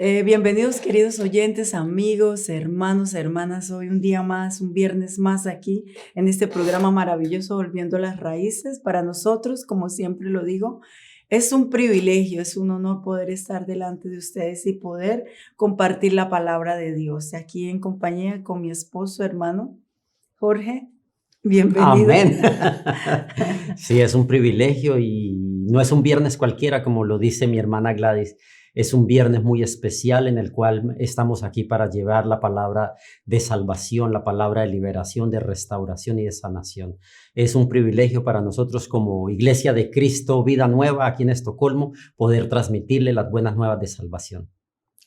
Bienvenidos queridos oyentes, amigos, hermanos, hermanas. Hoy un día más, un viernes más aquí en este programa maravilloso Volviendo a las Raíces. Para nosotros, como siempre lo digo, es un privilegio, es un honor poder estar delante de ustedes y poder compartir la palabra de Dios. Aquí en compañía con mi esposo, hermano Jorge. Bienvenido. Amén. Sí, es un privilegio y no es un viernes cualquiera, como lo dice mi hermana Gladys. Es un viernes muy especial en el cual estamos aquí para llevar la palabra de salvación, la palabra de liberación, de restauración y de sanación. Es un privilegio para nosotros como Iglesia de Cristo, Vida Nueva, aquí en Estocolmo, poder transmitirle las buenas nuevas de salvación.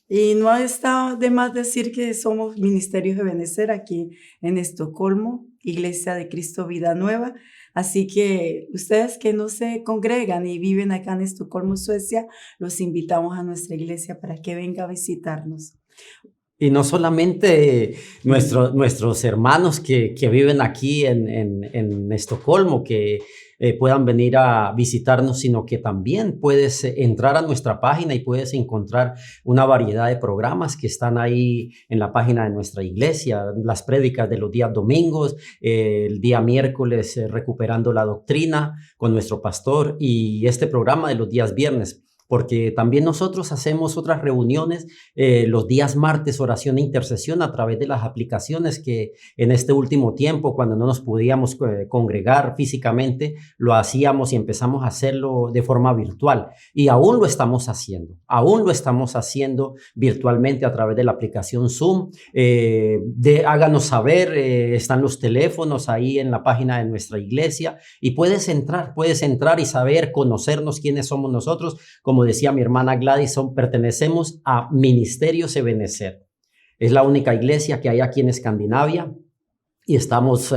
Y no está de más decir que somos Ministerios de Benecer aquí en Estocolmo, Iglesia de Cristo Vida Nueva. Así que ustedes que no se congregan y viven acá en Estocolmo, Suecia, los invitamos a nuestra iglesia para que venga a visitarnos. Y no solamente nuestros hermanos que viven aquí en Estocolmo, que puedan venir a visitarnos, sino que también puedes entrar a nuestra página y puedes encontrar una variedad de programas que están ahí en la página de nuestra iglesia, las prédicas de los días domingos, el día miércoles recuperando la doctrina con nuestro pastor y este programa de los días viernes. Porque también nosotros hacemos otras reuniones los días martes, oración e intercesión a través de las aplicaciones que en este último tiempo, cuando no nos podíamos congregar físicamente, lo hacíamos y empezamos a hacerlo de forma virtual. Y aún lo estamos haciendo virtualmente a través de la aplicación Zoom. Háganos saber, están los teléfonos ahí en la página de nuestra iglesia y puedes entrar y saber, conocernos quiénes somos nosotros. Como decía mi hermana Gladys, pertenecemos a Ministerios Ebenecer. Es la única iglesia que hay aquí en Escandinavia y estamos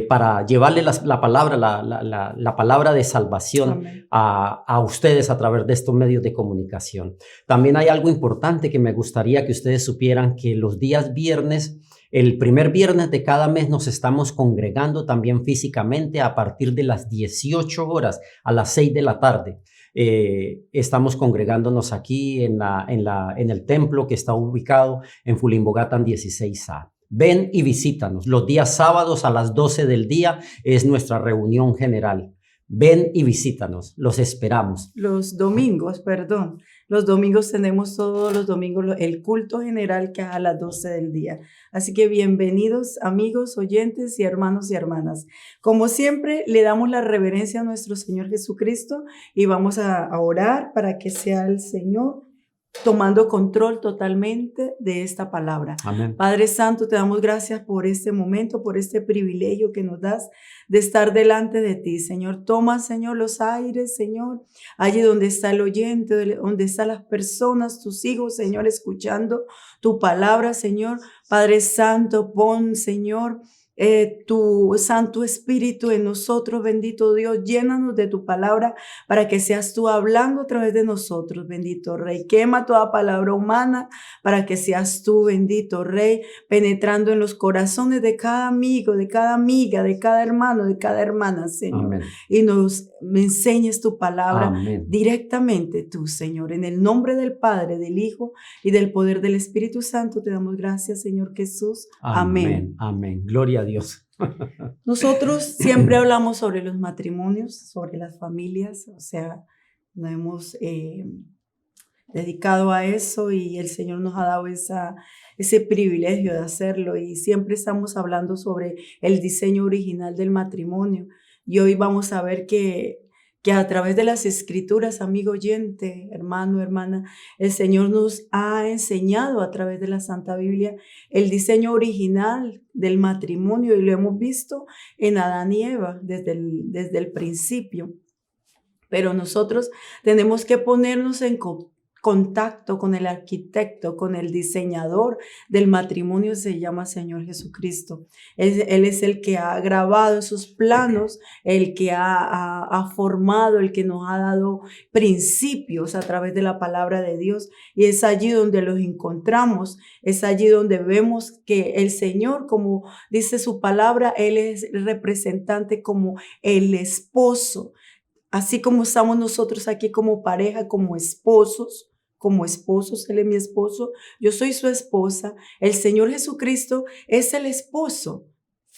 para llevarle la palabra de salvación a ustedes a través de estos medios de comunicación. También hay algo importante que me gustaría que ustedes supieran, que los días viernes, el primer viernes de cada mes, nos estamos congregando también físicamente a partir de las 18 horas a las 6 de la tarde. Estamos congregándonos aquí en el templo que está ubicado en Fulimbogatan 16A. Ven y visítanos. Los días sábados a las 12 del día es nuestra reunión general. Ven y visítanos. Los esperamos. Los domingos tenemos todos los domingos el culto general que es a las 12 del día. Así que bienvenidos amigos, oyentes y hermanos y hermanas. Como siempre, le damos la reverencia a nuestro Señor Jesucristo y vamos a orar para que sea el Señor tomando control totalmente de esta palabra. Amén. Padre Santo, te damos gracias por este momento, por este privilegio que nos das de estar delante de ti, Señor. Toma, Señor, los aires, Señor, allí donde está el oyente, donde están las personas, tus hijos, Señor, escuchando tu palabra, Señor. Padre Santo, pon, Señor, tu Santo Espíritu en nosotros, bendito Dios. Llénanos de tu palabra para que seas tú hablando a través de nosotros, bendito Rey. Quema toda palabra humana para que seas tú, bendito Rey, penetrando en los corazones de cada amigo, de cada amiga, de cada hermano, de cada hermana, Señor. Amén. Y me enseñes tu palabra. Amén. Directamente tú, Señor. En el nombre del Padre, del Hijo y del poder del Espíritu Santo te damos gracias, Señor Jesús. Amén. Amén. Gloria a Dios. Nosotros siempre hablamos sobre los matrimonios, sobre las familias, o sea, nos hemos dedicado a eso y el Señor nos ha dado ese privilegio de hacerlo, y siempre estamos hablando sobre el diseño original del matrimonio. Y hoy vamos a ver que a través de las Escrituras, amigo oyente, hermano, hermana, el Señor nos ha enseñado a través de la Santa Biblia el diseño original del matrimonio, y lo hemos visto en Adán y Eva desde el principio. Pero nosotros tenemos que ponernos en contacto con el arquitecto, con el diseñador del matrimonio. Se llama Señor Jesucristo. Él es el que ha grabado esos planos, el que ha formado, el que nos ha dado principios a través de la palabra de Dios, y es allí donde los encontramos, es allí donde vemos que el Señor, como dice su palabra, Él es el representante como el esposo. Así como estamos nosotros aquí como pareja, como esposos, como esposos, Él es mi esposo, yo soy su esposa, el Señor Jesucristo es el esposo.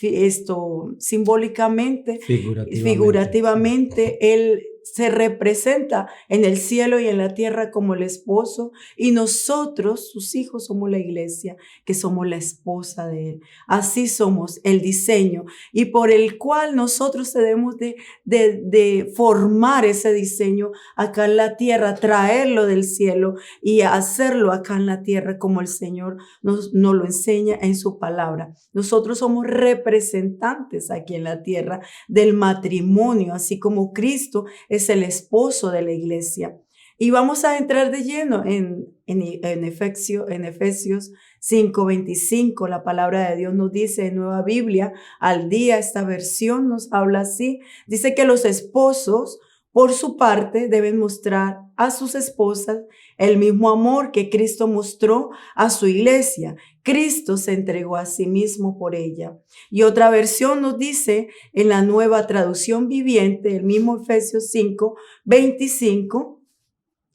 Esto simbólicamente, Figurativamente, sí. figurativamente, Él se representa en el cielo y en la tierra como el esposo, y nosotros, sus hijos, somos la iglesia, que somos la esposa de Él. Así somos el diseño, y por el cual nosotros debemos de formar ese diseño acá en la tierra, traerlo del cielo y hacerlo acá en la tierra como el Señor nos lo enseña en su palabra. Nosotros somos representantes aquí en la tierra del matrimonio, así como Cristo es el esposo de la iglesia. Y vamos a entrar de lleno en Efesios 5:25. La palabra de Dios nos dice en Nueva Biblia al día, esta versión nos habla así. Dice que los esposos, por su parte, deben mostrar a sus esposas el mismo amor que Cristo mostró a su iglesia. Cristo se entregó a sí mismo por ella. Y otra versión nos dice en la Nueva Traducción Viviente, el mismo Efesios 5:25,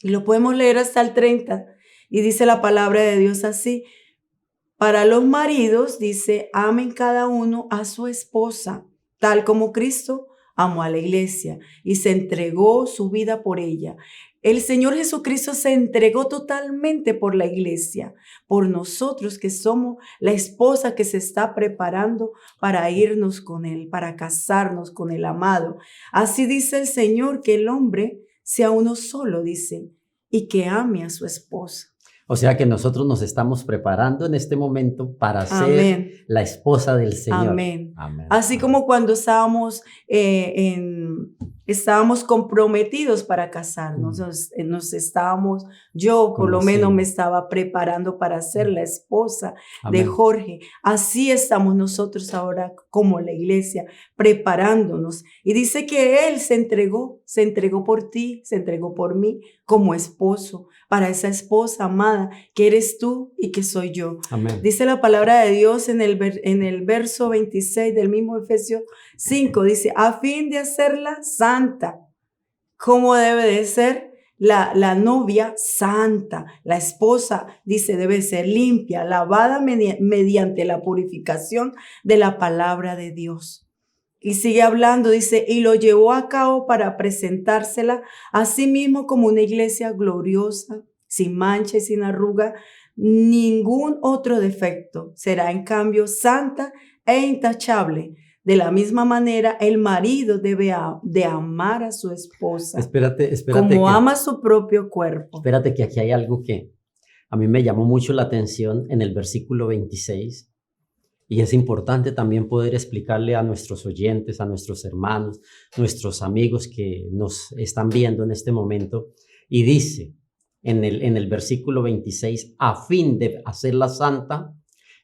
y lo podemos leer hasta el 30, y dice la palabra de Dios así: para los maridos, dice, amen cada uno a su esposa, tal como Cristo amó a la iglesia y se entregó su vida por ella. El Señor Jesucristo se entregó totalmente por la iglesia, por nosotros que somos la esposa que se está preparando para irnos con Él, para casarnos con el amado. Así dice el Señor, que el hombre sea uno solo, dice, y que ame a su esposa. O sea que nosotros nos estamos preparando en este momento para ser Amén. la esposa del Señor. Amén. Amén. Así Amén. como cuando estábamos comprometidos para casarnos, nos estábamos, yo por lo menos me estaba preparando para ser la esposa de Amén. Jorge. Así estamos nosotros ahora como la iglesia, preparándonos. Y dice que Él se entregó por ti, se entregó por mí como esposo, para esa esposa amada que eres tú y que soy yo. Amén. Dice la palabra de Dios en el verso 26 del mismo Efesios 5, dice, a fin de hacerla santa, como debe de ser la novia santa. La esposa, dice, debe ser limpia, lavada mediante la purificación de la palabra de Dios. Y sigue hablando, dice, y lo llevó a cabo para presentársela a sí mismo como una iglesia gloriosa, sin mancha y sin arruga, ningún otro defecto. Será en cambio santa e intachable. De la misma manera, el marido debe de amar a su esposa Espérate como que, ama su propio cuerpo. espérate que aquí hay algo que a mí me llamó mucho la atención en el versículo 26. Y es importante también poder explicarle a nuestros oyentes, a nuestros hermanos, nuestros amigos que nos están viendo en este momento. Y dice en el versículo 26, a fin de hacerla santa,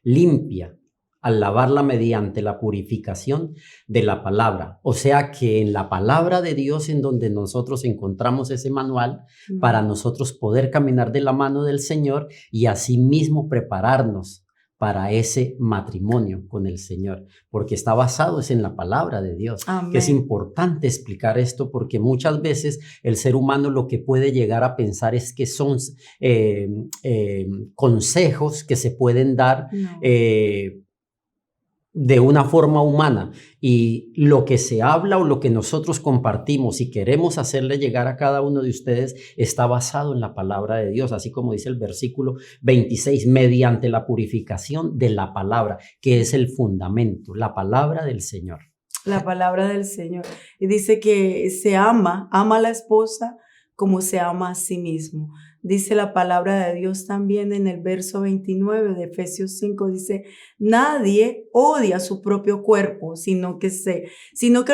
limpia, al lavarla mediante la purificación de la palabra. O sea que en la palabra de Dios, en donde nosotros encontramos ese manual para nosotros poder caminar de la mano del Señor y asimismo prepararnos para ese matrimonio con el Señor, porque está basado en la palabra de Dios. Amén. Que es importante explicar esto, porque muchas veces el ser humano lo que puede llegar a pensar es que son consejos que se pueden dar de una forma humana, y lo que se habla o lo que nosotros compartimos y queremos hacerle llegar a cada uno de ustedes está basado en la palabra de Dios, así como dice el versículo 26, mediante la purificación de la palabra, que es el fundamento, la palabra del Señor. La palabra del Señor. Y dice que se ama a la esposa como se ama a sí mismo. Dice la palabra de Dios también en el verso 29 de Efesios 5, dice, nadie odia su propio cuerpo, sino que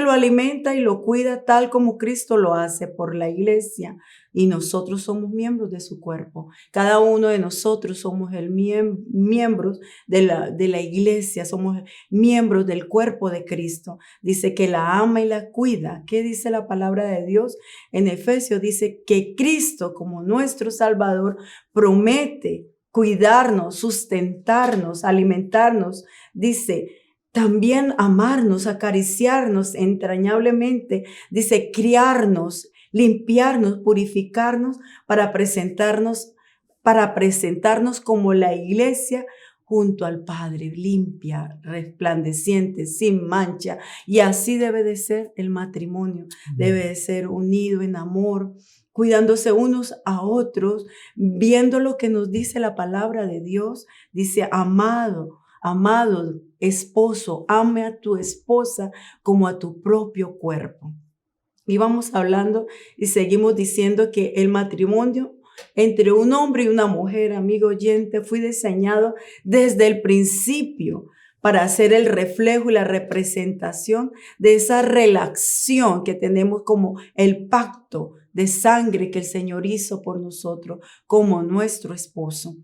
lo alimenta y lo cuida tal como Cristo lo hace por la iglesia. Y nosotros somos miembros de su cuerpo. Cada uno de nosotros somos miembros de la iglesia, somos miembros del cuerpo de Cristo. Dice que la ama y la cuida. ¿Qué dice la palabra de Dios? En Efesios dice que Cristo, como nuestro Salvador, promete cuidarnos, sustentarnos, alimentarnos. Dice también amarnos, acariciarnos entrañablemente. Dice criarnos, limpiarnos, purificarnos para presentarnos para presentarnos como la iglesia junto al Padre, limpia, resplandeciente, sin mancha. Y así debe de ser el matrimonio. Debe de ser unido en amor, cuidándose unos a otros, viendo lo que nos dice la palabra de Dios. Dice, amado esposo, ame a tu esposa como a tu propio cuerpo. Y vamos hablando y seguimos diciendo que el matrimonio entre un hombre y una mujer, amigo oyente, fue diseñado desde el principio para ser el reflejo y la representación de esa relación que tenemos como el pacto de sangre que el Señor hizo por nosotros como nuestro esposo.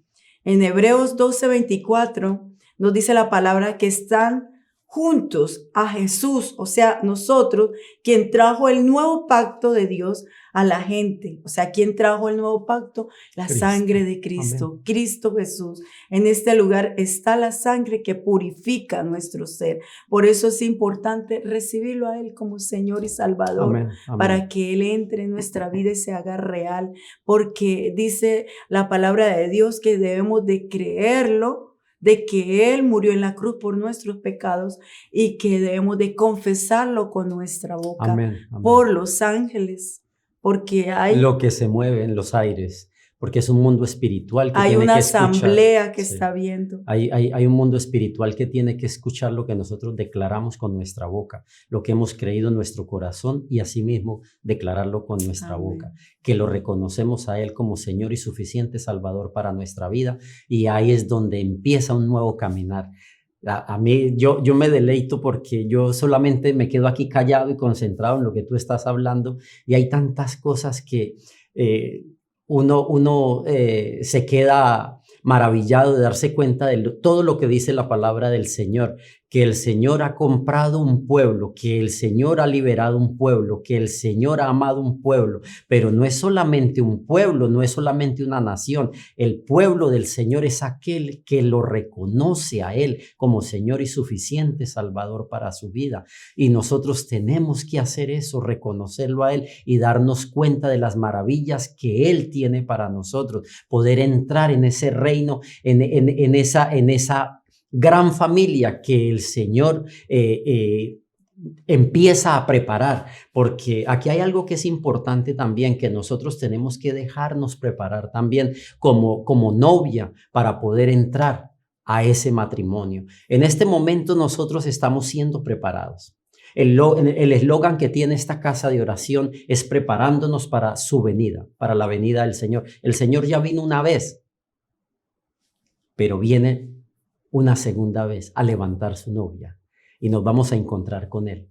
En Hebreos 12:24 nos dice la palabra que están juntos a Jesús, o sea, nosotros, quien trajo el nuevo pacto de Dios a la gente. O sea, ¿quién trajo el nuevo pacto? La sangre de Cristo, Amén. Cristo Jesús. En este lugar está la sangre que purifica nuestro ser. Por eso es importante recibirlo a Él como Señor y Salvador, Amén. Amén. para que Él entre en nuestra vida y se haga real. Porque dice la palabra de Dios que debemos de creerlo, de que Él murió en la cruz por nuestros pecados y que debemos de confesarlo con nuestra boca. Amén. Amén. Por los ángeles, porque hay Lo que se mueve en los aires, porque es un mundo espiritual que tiene una que escuchar. asamblea que Sí. está viendo. Hay un mundo espiritual que tiene que escuchar lo que nosotros declaramos con nuestra boca, lo que hemos creído en nuestro corazón y asimismo declararlo con nuestra Amén. boca, que lo reconocemos a Él como Señor y suficiente Salvador para nuestra vida, y ahí es donde empieza un nuevo caminar. A mí, yo me deleito porque yo solamente me quedo aquí callado y concentrado en lo que tú estás hablando, y hay tantas cosas que uno se queda maravillado de darse cuenta de todo lo que dice la palabra del Señor, que el Señor ha comprado un pueblo, que el Señor ha liberado un pueblo, que el Señor ha amado un pueblo, pero no es solamente un pueblo, no es solamente una nación. El pueblo del Señor es aquel que lo reconoce a Él como Señor y suficiente Salvador para su vida. Y nosotros tenemos que hacer eso, reconocerlo a Él y darnos cuenta de las maravillas que Él tiene para nosotros, poder entrar en ese reino, en esa gran familia que el Señor empieza a preparar, porque aquí hay algo que es importante también, que nosotros tenemos que dejarnos preparar también como novia para poder entrar a ese matrimonio. En este momento nosotros estamos siendo preparados. El eslogan que tiene esta casa de oración es preparándonos para su venida, para la venida del Señor. El Señor ya vino una vez, pero viene una segunda vez a levantar su novia y nos vamos a encontrar con Él.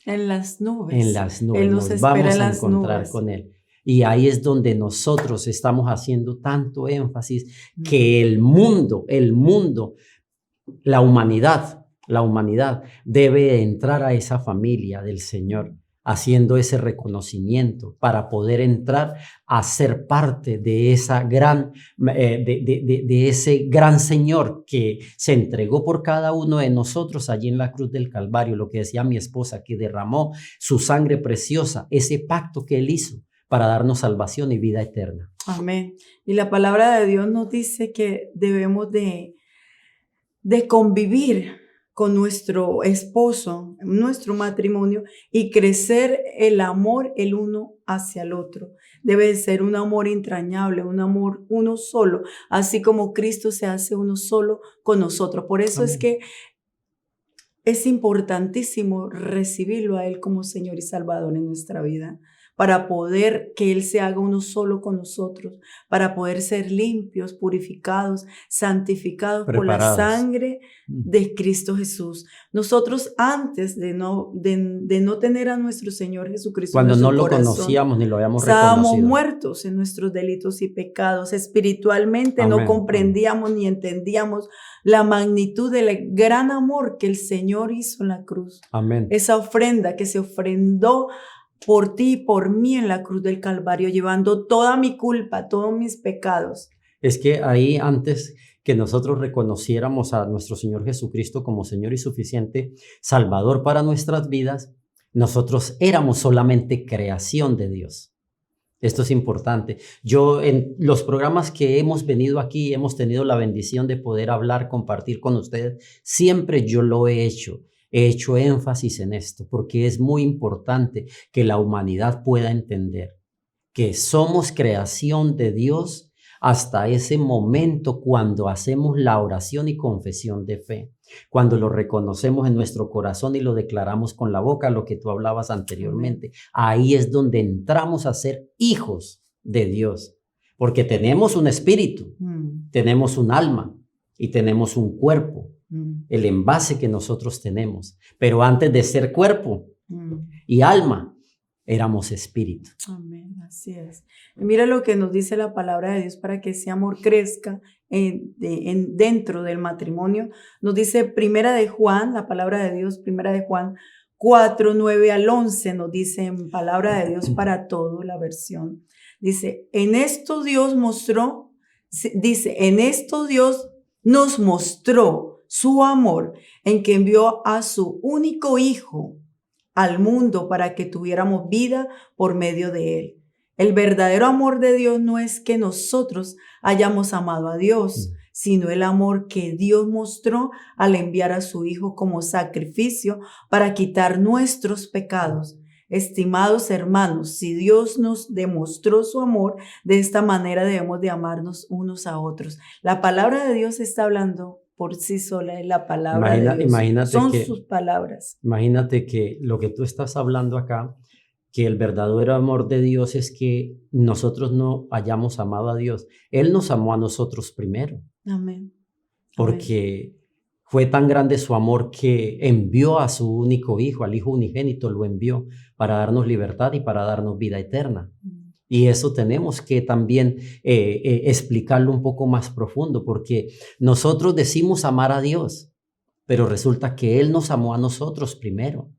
En las nubes. En las nubes. Él nos espera vamos en a las encontrar nubes. con Él. Y ahí es donde nosotros estamos haciendo tanto énfasis que el mundo, la humanidad debe entrar a esa familia del Señor, haciendo ese reconocimiento para poder entrar a ser parte de esa de ese gran Señor que se entregó por cada uno de nosotros allí en la cruz del Calvario, lo que decía mi esposa, que derramó su sangre preciosa, ese pacto que Él hizo para darnos salvación y vida eterna. Amén. Y la palabra de Dios nos dice que debemos de convivir con nuestro esposo, nuestro matrimonio, y crecer el amor el uno hacia el otro. Debe ser un amor entrañable, un amor uno solo, así como Cristo se hace uno solo con nosotros. Por eso Amén. es que es importantísimo recibirlo a Él como Señor y Salvador en nuestra vida, para poder que Él se haga uno solo con nosotros, para poder ser limpios, purificados, santificados por la Preparados. sangre de Cristo Jesús. Nosotros antes de no tener a nuestro Señor Jesucristo Cuando en no nuestro lo corazón, conocíamos ni lo habíamos estábamos reconocido. muertos en nuestros delitos y pecados. Espiritualmente Amén, no comprendíamos ni entendíamos la magnitud del gran amor que el Señor hizo en la cruz. Amén. Esa ofrenda que se ofrendó por ti y por mí en la cruz del Calvario, llevando toda mi culpa, todos mis pecados. Es que ahí, antes que nosotros reconociéramos a nuestro Señor Jesucristo como Señor y suficiente Salvador para nuestras vidas, nosotros éramos solamente creación de Dios. Esto es importante. Yo en los programas que hemos venido aquí, hemos tenido la bendición de poder hablar, compartir con ustedes. Siempre yo lo he hecho. He hecho énfasis en esto porque es muy importante que la humanidad pueda entender que somos creación de Dios hasta ese momento cuando hacemos la oración y confesión de fe, cuando lo reconocemos en nuestro corazón y lo declaramos con la boca, lo que tú hablabas anteriormente. Ahí es donde entramos a ser hijos de Dios, porque tenemos un espíritu, tenemos un alma y tenemos un cuerpo, el envase que nosotros tenemos. Pero antes de ser cuerpo y alma, éramos espíritu. Amén, así es. Y mira lo que nos dice la palabra de Dios para que ese amor crezca dentro del matrimonio. Nos dice Primera de Juan, la palabra de Dios, Primera de Juan 4, 9 al 11, nos dice en palabra de Dios para todo, la versión. Dice, en esto Dios nos mostró su amor en que envió a su único Hijo al mundo para que tuviéramos vida por medio de él. El verdadero amor de Dios no es que nosotros hayamos amado a Dios, sino el amor que Dios mostró al enviar a su Hijo como sacrificio para quitar nuestros pecados. Estimados hermanos, si Dios nos demostró su amor, de esta manera debemos de amarnos unos a otros. La palabra de Dios está hablando por sí sola, es la palabra de Dios. Son sus palabras. Imagínate que lo que tú estás hablando acá, que el verdadero amor de Dios es que nosotros no hayamos amado a Dios. Él nos amó a nosotros primero. Amén. Porque fue tan grande su amor que envió a su único Hijo, al Hijo unigénito, lo envió para darnos libertad y para darnos vida eterna. Y eso tenemos que también explicarlo un poco más profundo, porque nosotros decimos amar a Dios, pero resulta que Él nos amó a nosotros primero.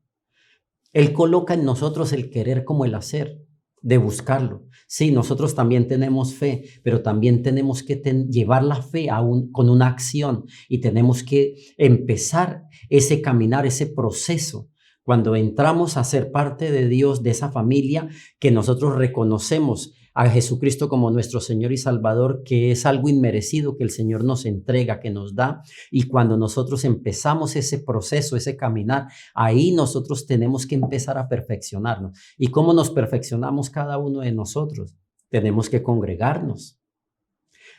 Él coloca en nosotros el querer como el hacer, de buscarlo. Sí, nosotros también tenemos fe, pero también tenemos que llevar la fe con una acción y tenemos que empezar ese caminar, ese proceso. Cuando entramos a ser parte de Dios, de esa familia, que nosotros reconocemos a Jesucristo como nuestro Señor y Salvador, que es algo inmerecido que el Señor nos entrega, que nos da. Y cuando nosotros empezamos ese proceso, ese caminar, ahí nosotros tenemos que empezar a perfeccionarnos. ¿Y cómo nos perfeccionamos cada uno de nosotros? Tenemos que congregarnos.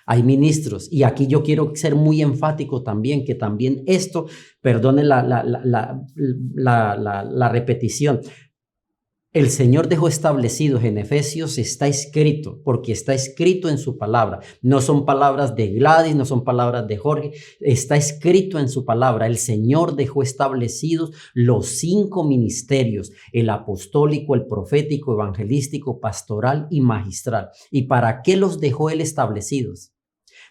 Hay ministros, y aquí yo quiero ser muy enfático también, que también esto, perdone la repetición, el Señor dejó establecidos en Efesios, está escrito, porque está escrito en su palabra. No son palabras de Gladys, no son palabras de Jorge, está escrito en su palabra. El Señor dejó establecidos los 5 ministerios, el apostólico, el profético, evangelístico, pastoral y magistral. ¿Y para qué los dejó Él establecidos?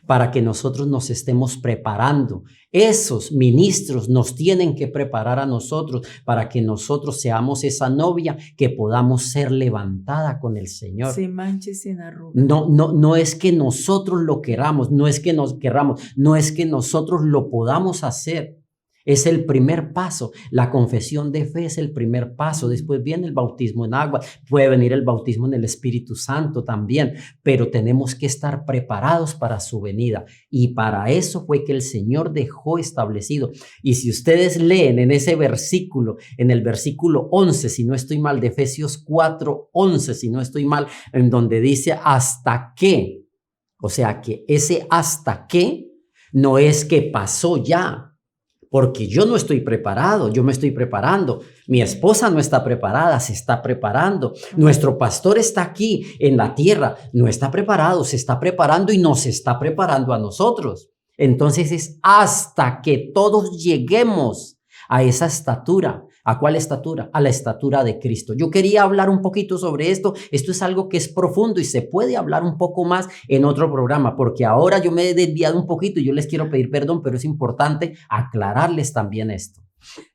Para que nosotros nos estemos preparando. Esos ministros nos tienen que preparar a nosotros para que nosotros seamos esa novia que podamos ser levantada con el Señor. Sin mancha y sin arruga. No es que nosotros lo queramos, no es que nos querramos, no es que nosotros lo podamos hacer. Es el primer paso. La confesión de fe es el primer paso. Después viene el bautismo en agua. Puede venir el bautismo en el Espíritu Santo también. Pero tenemos que estar preparados para su venida. Y para eso fue que el Señor dejó establecido. Y si ustedes leen en ese versículo, en el versículo 11, si no estoy mal, de Efesios 4, 11, si no estoy mal, en donde dice hasta que. O sea que ese hasta que no es que pasó ya. Porque yo no estoy preparado, yo me estoy preparando. Mi esposa no está preparada, se está preparando. Nuestro pastor está aquí en la tierra, no está preparado, se está preparando y nos está preparando a nosotros. Entonces es hasta que todos lleguemos a esa estatura. ¿A cuál estatura? A la estatura de Cristo. Yo quería hablar un poquito sobre esto. Esto es algo que es profundo y se puede hablar un poco más en otro programa, porque ahora yo me he desviado un poquito y yo les quiero pedir perdón, pero es importante aclararles también esto.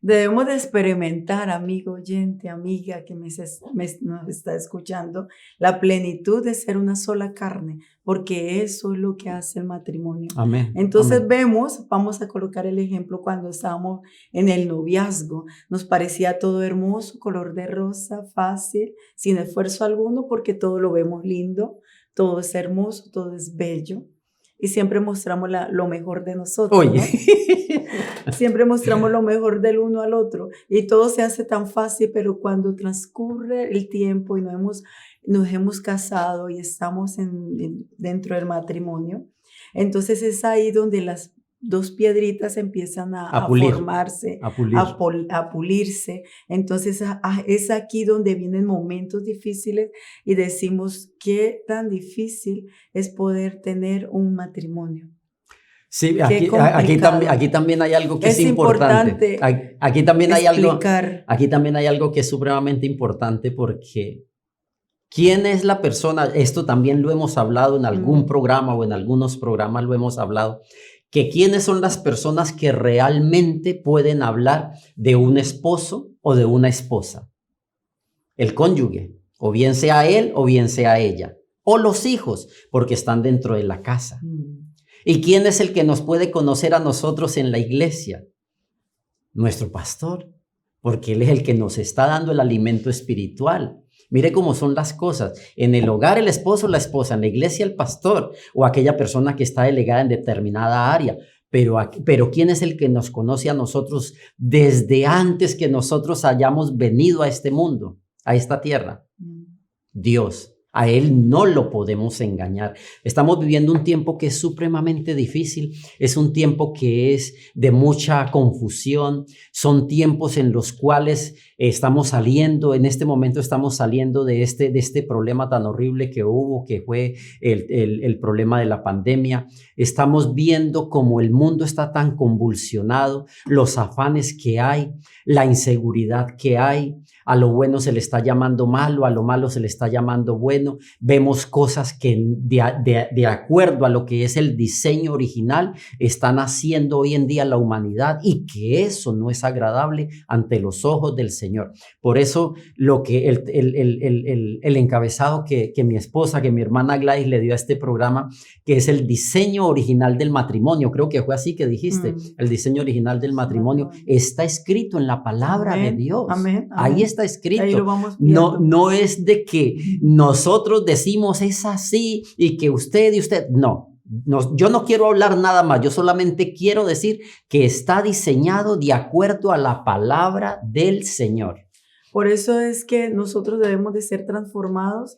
Debemos de experimentar, amigo oyente, amiga que nos está escuchando, la plenitud de ser una sola carne, porque eso es lo que hace el matrimonio. Amén, Entonces amén. vamos a colocar el ejemplo cuando estábamos en el noviazgo, nos parecía todo hermoso, color de rosa, fácil, sin esfuerzo alguno, porque todo lo vemos lindo, todo es hermoso, todo es bello. Y siempre mostramos lo mejor de nosotros, Oye, ¿no? Siempre mostramos lo mejor del uno al otro y todo se hace tan fácil, pero cuando transcurre el tiempo y nos hemos casado y estamos dentro del matrimonio, entonces es ahí donde las dos piedritas empiezan a a pulir, formarse, a pulir. a pulirse. Entonces es aquí donde vienen momentos difíciles y decimos qué tan difícil es poder tener un matrimonio. Sí, Qué aquí complicado. también hay algo que es Es importante. importante Aquí también hay algo, explicar. aquí también hay algo que es supremamente importante porque ¿quién es la persona? Esto también lo hemos hablado en algún Mm, programa o en algunos programas lo hemos hablado, que quiénes son las personas que realmente pueden hablar de un esposo o de una esposa. El cónyuge, o bien sea él o bien sea ella, o los hijos, porque están dentro de la casa. mm, ¿Y quién es el que nos puede conocer a nosotros en la iglesia? Nuestro pastor, porque él es el que nos está dando el alimento espiritual. Mire cómo son las cosas. En el hogar el esposo, la esposa, en la iglesia el pastor o aquella persona que está delegada en determinada área. Pero ¿quién es el que nos conoce a nosotros desde antes que nosotros hayamos venido a este mundo, a esta tierra? mm. Dios. A Él no lo podemos engañar. Estamos viviendo un tiempo que es supremamente difícil. Es un tiempo que es de mucha confusión. Son tiempos en los cuales estamos saliendo, en este momento estamos saliendo de este problema tan horrible que hubo, que fue el problema de la pandemia. Estamos viendo cómo el mundo está tan convulsionado, los afanes que hay, la inseguridad que hay. A lo bueno se le está llamando malo, a lo malo se le está llamando bueno. Vemos cosas que de acuerdo a lo que es el diseño original están haciendo hoy en día la humanidad y que eso no es agradable ante los ojos del Señor. Por eso lo que el encabezado que mi esposa, que mi hermana Gladys le dio a este programa, que es el diseño original del matrimonio, creo que fue así que dijiste, el diseño original del matrimonio, está escrito en la palabra de Amén, Dios. amén, Ahí amén. está Ahí escrito. lo vamos No, viendo. no es de que nosotros decimos es así y que usted y usted. No, yo no quiero hablar nada más. Yo solamente quiero decir que está diseñado de acuerdo a la palabra del Señor. Por eso es que nosotros debemos de ser transformados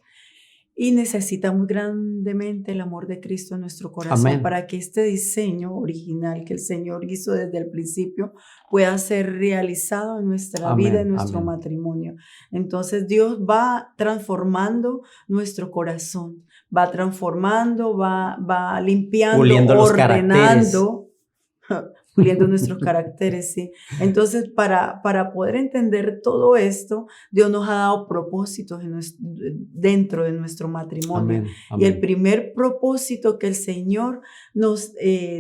y necesitamos grandemente el amor de Cristo en nuestro corazón Amén. para que este diseño original que el Señor hizo desde el principio pueda ser realizado en nuestra vida, en Amén. nuestro Amén. matrimonio. Entonces Dios va transformando nuestro corazón, va transformando, va limpiando, Puliendo los caracteres. ordenando, puliendo nuestros caracteres, sí. Entonces, para poder entender todo esto, Dios nos ha dado propósitos dentro de nuestro matrimonio. Amén. Y el Amén. primer propósito que el Señor nos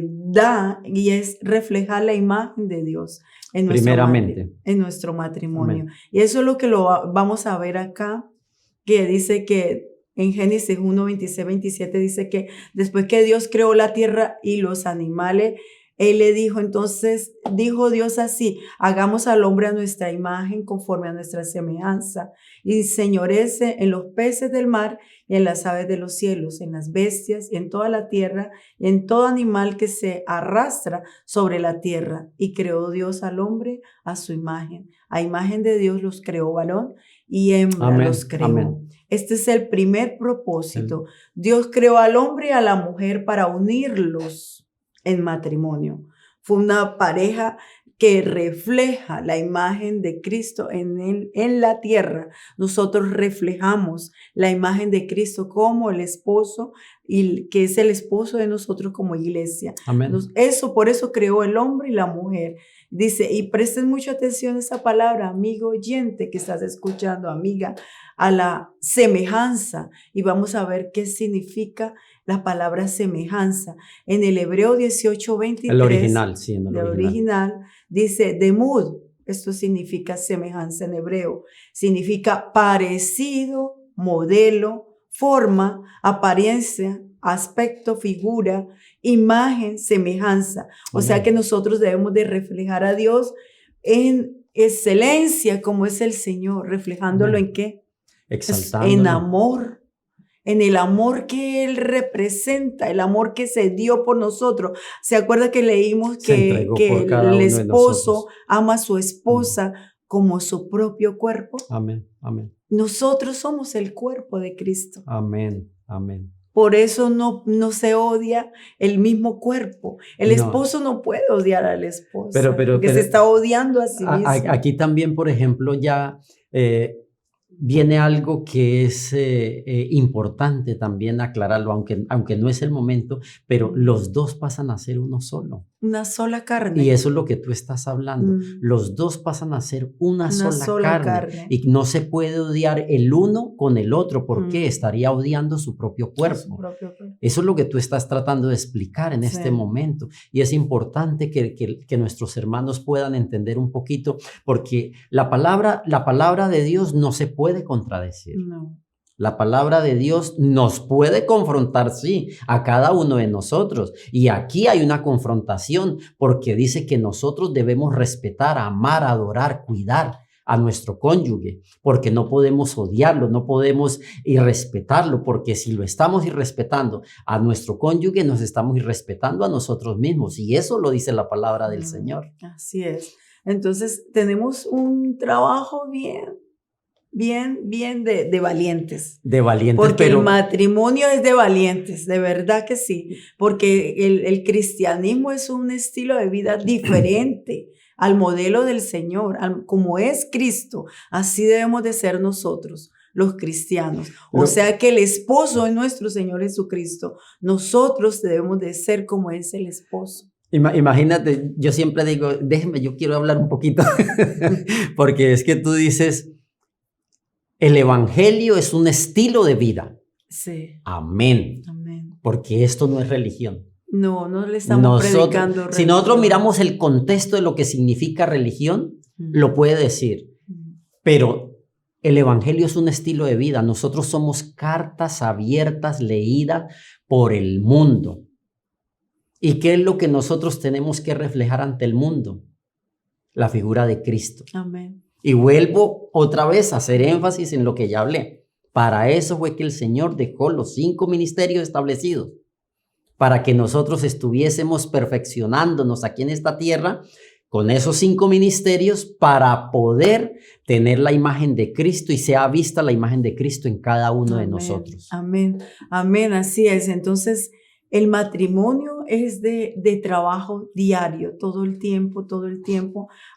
da y es reflejar la imagen de Dios en Primeramente. en nuestro matrimonio. Amén. Y eso es lo que vamos a ver acá, que dice que en Génesis 1, 26, 27 dice que después que Dios creó la tierra y los animales, Él le dijo, entonces dijo Dios así, hagamos al hombre a nuestra imagen conforme a nuestra semejanza y señorece en los peces del mar y en las aves de los cielos, en las bestias y en toda la tierra y en todo animal que se arrastra sobre la tierra. Y creó Dios al hombre a su imagen. A imagen de Dios los creó varón y hembra Amén. los creó. Amén. Este es el primer propósito. Dios creó al hombre y a la mujer para unirlos en matrimonio. Fue una pareja que refleja la imagen de Cristo en la tierra. Nosotros reflejamos la imagen de Cristo como el esposo y que es el esposo de nosotros como iglesia. Amén. Por eso creó el hombre y la mujer. Dice, y presten mucha atención a esa palabra, amigo oyente que estás escuchando, amiga, a la semejanza. Y vamos a ver qué significa la palabra semejanza. En el Hebreo 18:23, El original, sí, en el el original, dice demud. Esto significa semejanza en hebreo. Significa parecido, modelo, forma, apariencia, aspecto, figura, imagen, semejanza. O sea que nosotros debemos de reflejar a Dios en excelencia como es el Señor, reflejándolo en qué? Exaltándolo. En amor. En el amor que Él representa, el amor que se dio por nosotros. ¿Se acuerda que leímos que el esposo ama a su esposa como su propio cuerpo? Amén, amén. Nosotros somos el cuerpo de Cristo. Amén, amén. Por eso no se odia el mismo cuerpo. El esposo no puede odiar a la esposa, porque se está odiando a sí mismo. Aquí también, por ejemplo, ya viene algo que es importante también aclararlo, aunque no es el momento, pero los dos pasan a ser uno solo. Una sola carne. Y eso es lo que tú estás hablando. Los dos pasan a ser una sola carne. Y no se puede odiar el uno con el otro, porque estaría odiando su propio cuerpo. Eso es lo que tú estás tratando de explicar en este momento. Y es importante que nuestros hermanos puedan entender un poquito, porque la palabra de Dios no se puede contradecir. No. La palabra de Dios nos puede confrontar, sí, a cada uno de nosotros. Y aquí hay una confrontación porque dice que nosotros debemos respetar, amar, adorar, cuidar a nuestro cónyuge, porque no podemos odiarlo, no podemos irrespetarlo, porque si lo estamos irrespetando a nuestro cónyuge, nos estamos irrespetando a nosotros mismos. Y eso lo dice la palabra del Señor. Así es. Entonces tenemos un trabajo bien de valientes. De valientes. Porque el matrimonio es de valientes, de verdad que sí. Porque el cristianismo es un estilo de vida diferente al modelo del Señor, como es Cristo. Así debemos de ser nosotros, los cristianos. O sea que el esposo es nuestro Señor Jesucristo. Nosotros debemos de ser como es el esposo. Imagínate, yo siempre digo, déjeme, yo quiero hablar un poquito, porque es que tú dices, el evangelio es un estilo de vida. Sí. Amén. Amén. Porque esto no es religión. No le estamos predicando religión. Si nosotros miramos el contexto de lo que significa religión, lo puede decir. Pero el evangelio es un estilo de vida. Nosotros somos cartas abiertas, leídas por el mundo. ¿Y qué es lo que nosotros tenemos que reflejar ante el mundo? La figura de Cristo. Amén. Y vuelvo otra vez a hacer énfasis en lo que ya hablé. Para eso fue que el Señor dejó los 5 ministerios establecidos, para que nosotros estuviésemos perfeccionándonos aquí en esta tierra con esos 5 ministerios para poder tener la imagen de Cristo y sea vista la imagen de Cristo en cada uno de nosotros. Amén, amén, así es. Entonces, el matrimonio es de trabajo diario, todo el tiempo,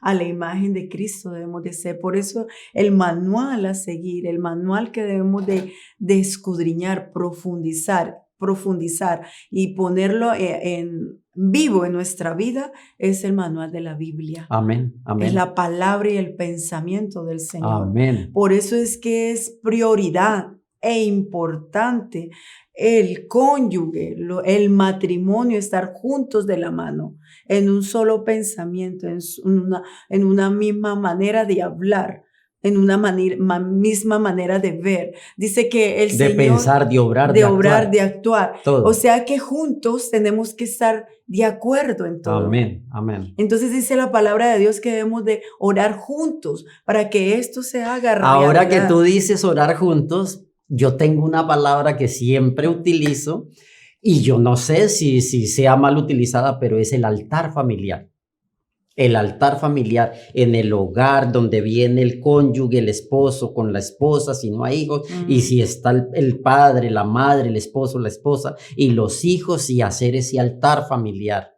a la imagen de Cristo debemos de ser. Por eso el manual a seguir, el manual que debemos de escudriñar, profundizar y ponerlo en vivo en nuestra vida es el manual de la Biblia. Amén, amén. Es la palabra y el pensamiento del Señor. Amén. Por eso es que es prioridad e importante el cónyuge, el matrimonio, estar juntos de la mano, en un solo pensamiento, en una misma manera de hablar, en una misma manera de ver. Dice que el Señor... De pensar, de obrar, de actuar. Todo. O sea que juntos tenemos que estar de acuerdo en todo. Amén, amén. Entonces dice la palabra de Dios que debemos de orar juntos para que esto se haga realidad. Ahora que tú dices orar juntos, yo tengo una palabra que siempre utilizo y yo no sé si sea mal utilizada, pero es el altar familiar. El altar familiar en el hogar donde viene el cónyuge, el esposo con la esposa, si no hay hijos, y si está el padre, la madre, el esposo, la esposa y los hijos, y hacer ese altar familiar.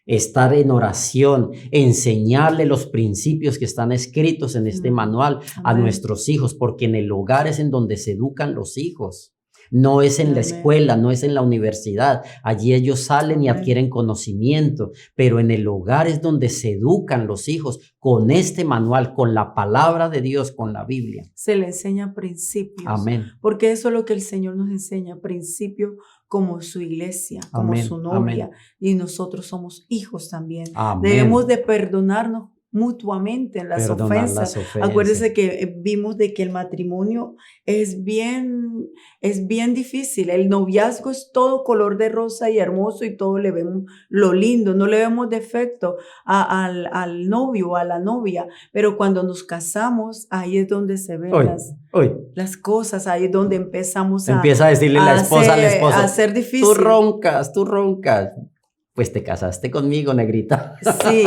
Estar en oración, enseñarle los principios que están escritos en este manual a nuestros hijos, porque en el hogar es en donde se educan los hijos. No es en la Amén. escuela, no es en la universidad. Allí ellos salen y Amén. adquieren conocimiento, pero en el hogar es donde se educan los hijos con este manual, con la palabra de Dios, con la Biblia. Se le enseña principios, Amén. porque eso es lo que el Señor nos enseña, principios como su iglesia, como Amén. su novia, Amén. y nosotros somos hijos también. Amén. Debemos de perdonarnos mutuamente en las Perdonar ofensas. las ofensas. Acuérdese que vimos de que el matrimonio es bien difícil. El noviazgo es todo color de rosa y hermoso y todo le vemos lo lindo, no le vemos defecto al novio o a la novia, pero cuando nos casamos, ahí es donde se ven las cosas, ahí es donde empezamos Empieza a decirle la esposa al esposo, a ser difícil. Tú roncas. Pues te casaste conmigo, negrita. Sí,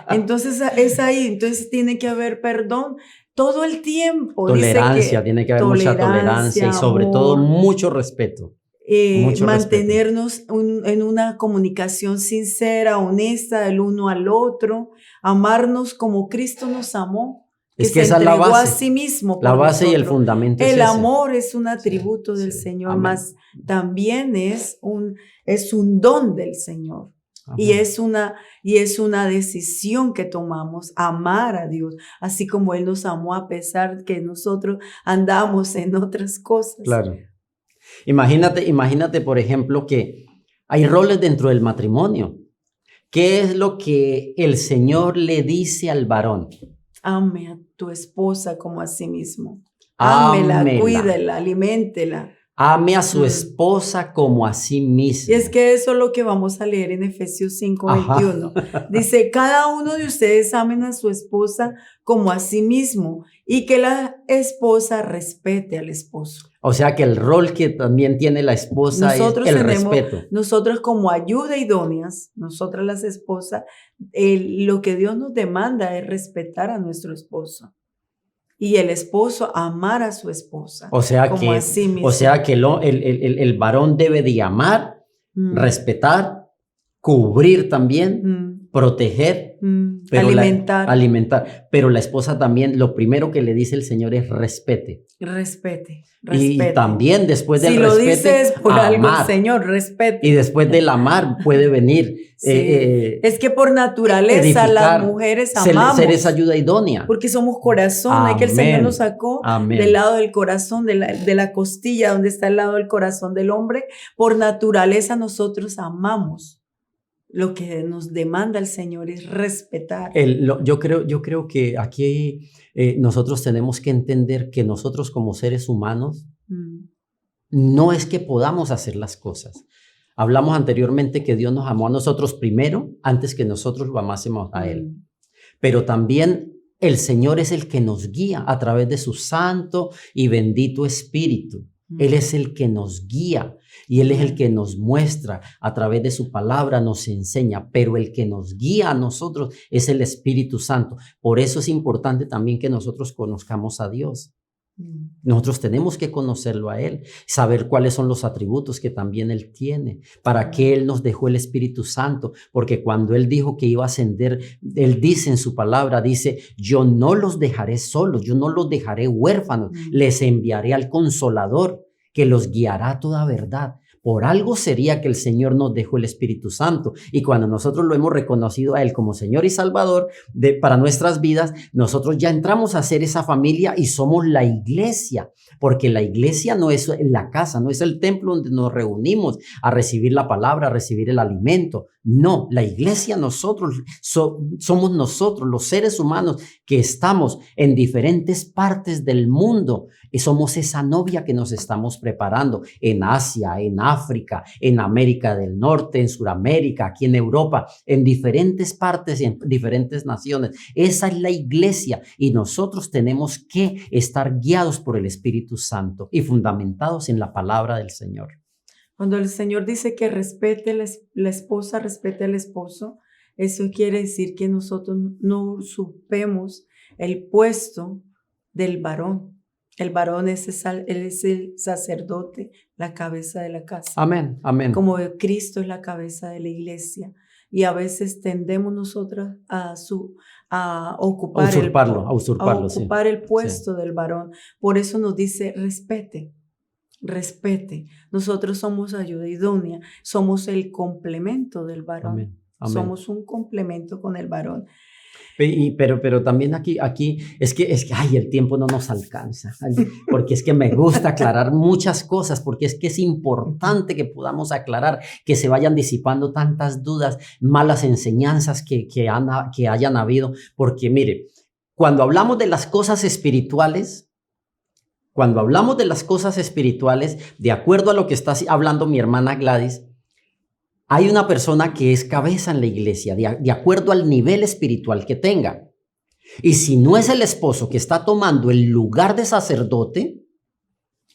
entonces es ahí, entonces tiene que haber perdón todo el tiempo. Tolerancia, tiene que haber mucha tolerancia y sobre todo mucho respeto. Mantenernos en una comunicación sincera, honesta del uno al otro, amarnos como Cristo nos amó. Es que se esa es la entregó base, a sí mismo por la base nosotros. Y el fundamento es el ese. amor es un atributo del Señor, Amén. más también es un don del Señor. Amén. Y es una decisión que tomamos, amar a Dios, así como Él nos amó a pesar que nosotros andamos en otras cosas. Claro. Imagínate, por ejemplo, que hay roles dentro del matrimonio. ¿Qué es lo que el Señor le dice al varón? Ame a tu esposa como a sí mismo. Ámela, cuídela, aliméntela. Ame a su esposa como a sí mismo. Y es que eso es lo que vamos a leer en Efesios 5:21. Dice, cada uno de ustedes amen a su esposa como a sí mismo y que la esposa respete al esposo. O sea que el rol que también tiene la esposa es el respeto. Nosotros como ayuda idóneas, nosotras las esposas, lo que Dios nos demanda es respetar a nuestro esposo. Y el esposo amar a su esposa. O sea como a sí mismo. O sea que el varón debe de amar, respetar, cubrir también, proteger, pero alimentar. Pero la esposa también, lo primero que le dice el Señor es respete. Respete. Y también después del respeto, si lo dices por amar. Algo, el Señor, respete. Y después del amar puede venir. Es que por naturaleza edificar, las mujeres amamos. Ser esa ayuda idónea. Porque somos corazón. Amén. Que el Señor nos sacó del lado del corazón, de la costilla, donde está el lado del corazón del hombre. Por naturaleza nosotros amamos. Lo que nos demanda el Señor es respetar. Yo creo que aquí nosotros tenemos que entender que nosotros como seres humanos no es que podamos hacer las cosas. Hablamos anteriormente que Dios nos amó a nosotros primero antes que nosotros lo amásemos a Él. Pero también el Señor es el que nos guía a través de su santo y bendito Espíritu. Él es el que nos guía y Él es el que nos muestra a través de su palabra, nos enseña, pero el que nos guía a nosotros es el Espíritu Santo. Por eso es importante también que nosotros conozcamos a Dios. Nosotros tenemos que conocerlo a Él, saber cuáles son los atributos que también Él tiene, para qué Él nos dejó el Espíritu Santo, porque cuando Él dijo que iba a ascender, Él dice en su palabra, dice, yo no los dejaré solos, yo no los dejaré huérfanos, les enviaré al Consolador, que los guiará a toda verdad. Por algo sería que el Señor nos dejó el Espíritu Santo y cuando nosotros lo hemos reconocido a Él como Señor y Salvador para nuestras vidas, nosotros ya entramos a ser esa familia y somos la iglesia, porque la iglesia no es la casa, no es el templo donde nos reunimos a recibir la palabra, a recibir el alimento. No, la iglesia somos nosotros, los seres humanos que estamos en diferentes partes del mundo y somos esa novia que nos estamos preparando en Asia, en África, en América del Norte, en Sudamérica, aquí en Europa, en diferentes partes y en diferentes naciones. Esa es la iglesia y nosotros tenemos que estar guiados por el Espíritu Santo y fundamentados en la palabra del Señor. Cuando el Señor dice que respete la esposa, respete al esposo, eso quiere decir que nosotros no usurpemos el puesto del varón. El varón él es el sacerdote, la cabeza de la casa. Amén, amén. Como Cristo es la cabeza de la iglesia. Y a veces tendemos nosotras a ocupar el puesto del varón. Por eso nos dice respete. respete. Nosotros somos ayuda idónea, somos el complemento del varón. Amén. Amén. Somos un complemento con el varón. Pero también aquí ay, el tiempo no nos alcanza, porque es que me gusta aclarar muchas cosas, porque es que es importante que podamos aclarar, que se vayan disipando tantas dudas, malas enseñanzas que hayan habido, porque mire, cuando hablamos de las cosas espirituales, de acuerdo a lo que está hablando mi hermana Gladys, hay una persona que es cabeza en la iglesia, de acuerdo al nivel espiritual que tenga. Y si no es el esposo que está tomando el lugar de sacerdote,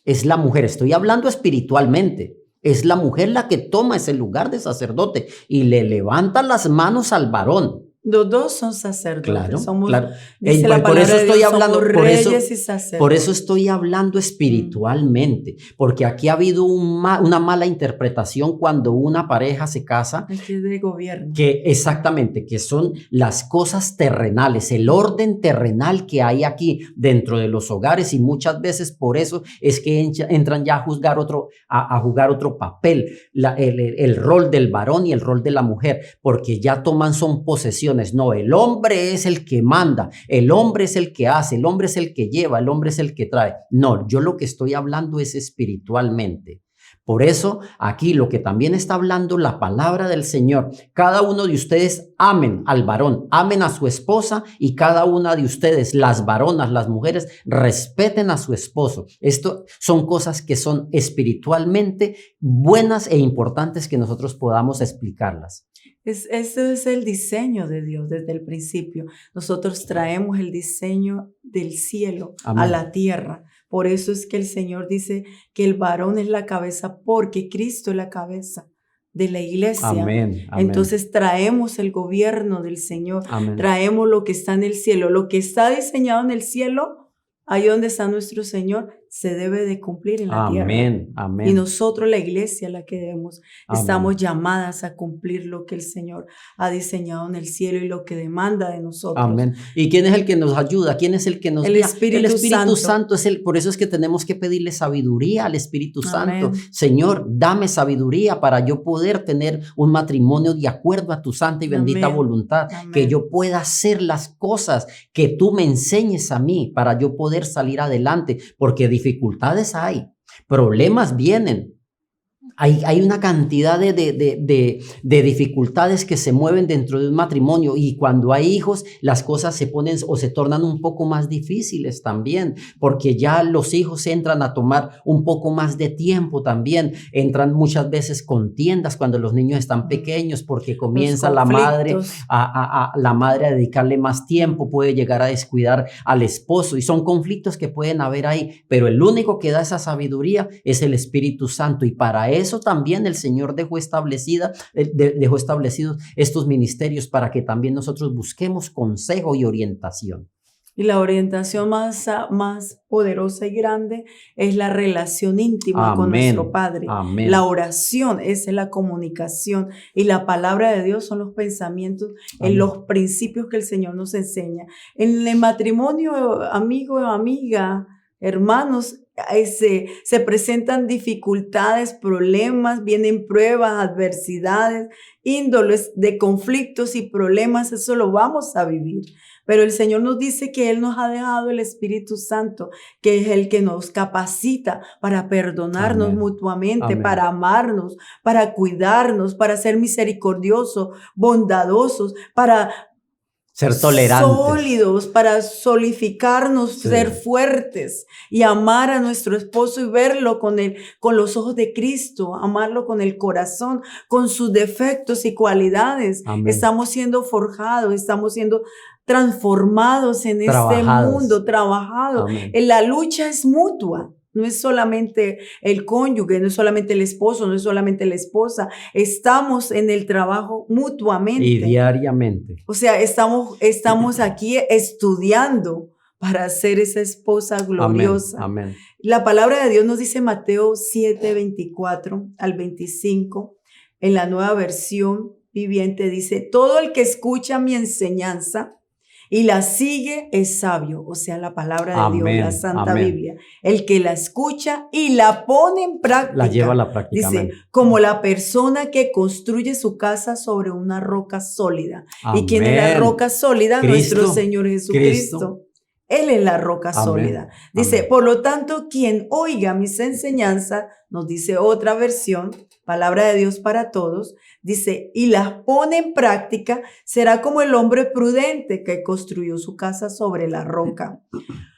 es la mujer. Estoy hablando espiritualmente. Es la mujer la que toma ese lugar de sacerdote y le levanta las manos al varón. Los dos son sacerdotes. Claro, somos, claro. Dice la Por eso estoy hablando, reyes y sacerdotes. Por eso estoy hablando espiritualmente, porque aquí ha habido una mala interpretación cuando una pareja se casa. Aquí es de gobierno. Exactamente, que son las cosas terrenales, el orden terrenal que hay aquí dentro de los hogares, y muchas veces por eso es que entran ya a jugar otro papel, el rol del varón y el rol de la mujer, porque ya son posesiones. No, el hombre es el que manda, el hombre es el que hace, el hombre es el que lleva, el hombre es el que trae. No, yo lo que estoy hablando es espiritualmente. Por eso aquí lo que también está hablando la palabra del Señor, cada uno de ustedes amen al varón, amen a su esposa, y cada una de ustedes, las varonas, las mujeres, respeten a su esposo. Esto son cosas que son espiritualmente buenas e importantes que nosotros podamos explicarlas. Ese es el diseño de Dios desde el principio. Nosotros traemos el diseño del cielo Amén. A la tierra. Por eso es que el Señor dice que el varón es la cabeza, porque Cristo es la cabeza de la iglesia. Amén. Amén. Entonces traemos el gobierno del Señor. Amén. Traemos lo que está en el cielo. Lo que está diseñado en el cielo, ahí donde está nuestro Señor, se debe de cumplir en la tierra. Amén. Y nosotros, la iglesia, la que debemos, Amén. Estamos llamadas a cumplir lo que el Señor ha diseñado en el cielo y lo que demanda de nosotros. Amén. ¿Y quién es el que nos ayuda? ¿Quién es el que nos guía? El Espíritu Santo es por eso es que tenemos que pedirle sabiduría al Espíritu Santo. Amén. Señor, dame sabiduría para yo poder tener un matrimonio de acuerdo a tu santa y bendita Amén. voluntad. Amén. Que yo pueda hacer las cosas que tú me enseñes a mí para yo poder salir adelante, porque dificultades hay, problemas vienen. Hay una cantidad de dificultades que se mueven dentro de un matrimonio, y cuando hay hijos las cosas se ponen o se tornan un poco más difíciles también, porque ya los hijos entran a tomar un poco más de tiempo también, entran muchas veces contiendas cuando los niños están pequeños, porque comienza la madre a dedicarle más tiempo, puede llegar a descuidar al esposo, y son conflictos que pueden haber ahí, pero el único que da esa sabiduría es el Espíritu Santo, y para eso también el Señor dejó establecidos estos ministerios, para que también nosotros busquemos consejo y orientación. Y la orientación más poderosa y grande es la relación íntima Amén. Con nuestro Padre. Amén. La oración es la comunicación, y la palabra de Dios son los pensamientos, en los principios que el Señor nos enseña. En el matrimonio, amigo o amiga, hermanos, se presentan dificultades, problemas, vienen pruebas, adversidades, índoles de conflictos y problemas. Eso lo vamos a vivir. Pero el Señor nos dice que Él nos ha dejado el Espíritu Santo, que es el que nos capacita para perdonarnos Amén. mutuamente, Amén. para amarnos, para cuidarnos, para ser misericordiosos, bondadosos, para ser tolerantes, sólidos, para solidificarnos, sí. Ser fuertes y amar a nuestro esposo y verlo con los ojos de Cristo, amarlo con el corazón, con sus defectos y cualidades. Amén. Estamos siendo forjados, estamos siendo transformados en este mundo, trabajados. La lucha es mutua. No es solamente el cónyuge, no es solamente el esposo, no es solamente la esposa. Estamos en el trabajo mutuamente. Y diariamente. O sea, estamos aquí estudiando para ser esa esposa gloriosa. Amén. Amén. La palabra de Dios nos dice Mateo 7:24 al 25, en la Nueva Versión Viviente, dice: todo el que escucha mi enseñanza y la sigue es sabio, o sea, la palabra de Dios, la Amén, Santa amén. Biblia. El que la escucha y la pone en La lleva a práctica. la práctica, Dice, amén. como la persona que construye su casa sobre una roca sólida. ¿Y quién es la Amén. roca sólida? Nuestro Cristo, Señor Cristo. Jesucristo. Él es la roca sólida. Amén, Dice, amén. por lo tanto, quien oiga mis enseñanzas, nos dice otra versión, palabra de Dios para todos, dice, y las pone en práctica, será como el hombre prudente que construyó su casa sobre la roca.